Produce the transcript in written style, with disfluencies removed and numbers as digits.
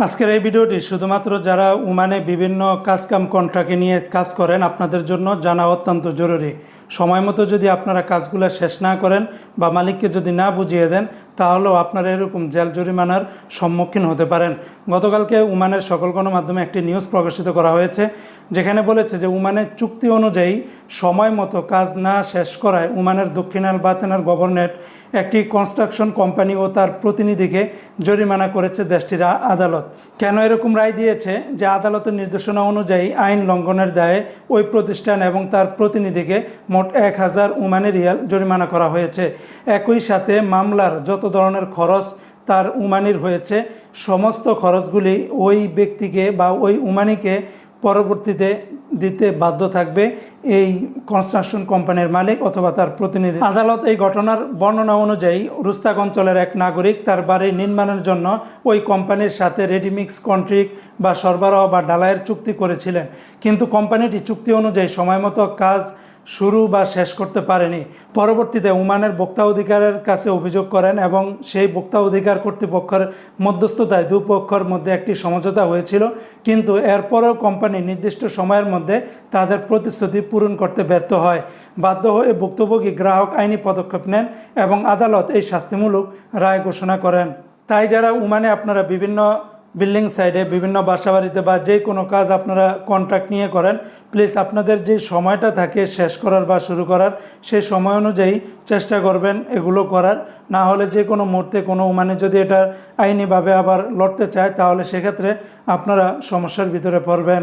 আজকের এই ভিডিওটি শুধুমাত্র যারা ওমানে বিভিন্ন কাজকাম কন্ট্রাক্টে নিয়ে কাজ করেন আপনাদের জন্য জানা অত্যন্ত জরুরি। সময় মতো যদি আপনারা কাজগুলো শেষ না করেন বা মালিককে যদি না বুঝিয়ে দেন তাহলেও আপনারা এরকম জেল জরিমানার সম্মুখীন হতে পারেন। গতকালকে ওমানের সকল গণমাধ্যমে একটি নিউজ প্রকাশিত করা হয়েছে, যেখানে বলেছে যে ওমানের চুক্তি অনুযায়ী সময় মতো কাজ না শেষ করায় ওমানের দক্ষিণ আল বাতেনার গভর্নরেট একটি কনস্ট্রাকশন কোম্পানি ও তার প্রতিনিধিকে জরিমানা করেছে দেশটির আদালত। কেন এরকম রায় দিয়েছে? যে আদালতের নির্দেশনা অনুযায়ী আইন লঙ্ঘনের দায়ে ওই প্রতিষ্ঠান এবং তার প্রতিনিধিকে মোট 1000 ওমানি রিয়াল জরিমানা করা হয়েছে। একই সাথে মামলার যত ধরনের খরচ তার ওমানির হয়েছে সমস্ত খরচগুলি ওই ব্যক্তিকে বা ওই ওমানিকে পরবর্তীতে দিতে বাধ্য থাকবে এই কনস্ট্রাকশন কোম্পানির মালিক অথবা তার প্রতিনিধি। আদালত এই ঘটনার বর্ণনা অনুযায়ী রুস্তাক অঞ্চলের এক নাগরিক তার বাড়ি নির্মাণের জন্য ওই কোম্পানির সাথে রেডিমিক্স কন্ট্রাক্ট বা সরবরাহ বা ঢালাইয়ের চুক্তি করেছিলেন, কিন্তু কোম্পানিটি চুক্তি অনুযায়ী সময়মতো কাজ শুরু বা শেষ করতে পারেনি। পরবর্তীতে ওমানের ভোক্তা অধিকারের কাছে অভিযোগ করেন এবং সেই ভোক্তা অধিকার কর্তৃপক্ষের মধ্যস্থতায় দুপক্ষের মধ্যে একটি সমঝোতা হয়েছিল, কিন্তু এরপরেও কোম্পানি নির্দিষ্ট সময়ের মধ্যে তাদের প্রতিশ্রুতি পূরণ করতে ব্যর্থ হয়। বাধ্য হয়ে ভুক্তভোগী গ্রাহক আইনি পদক্ষেপ নেন এবং আদালত এই শাস্তিমূলক রায় ঘোষণা করেন। তাই যারা ওমানে আপনারা বিভিন্ন বিল্ডিং সাইডে বিভিন্ন বাসাবাড়িতে বা যে কোনো কাজ আপনারা কন্ট্রাক্ট নিয়ে করেন, প্লিজ আপনাদের যে সময়টা থাকে শেষ করার বা শুরু করার সেই সময় অনুযায়ী চেষ্টা করবেন এগুলো করার। না হলে যে কোনো মুহূর্তে কোনো ওমানে যদি এটা আইনিভাবে আবার লড়তে চায় তাহলে সেক্ষেত্রে আপনারা সমস্যার ভিতরে পড়বেন।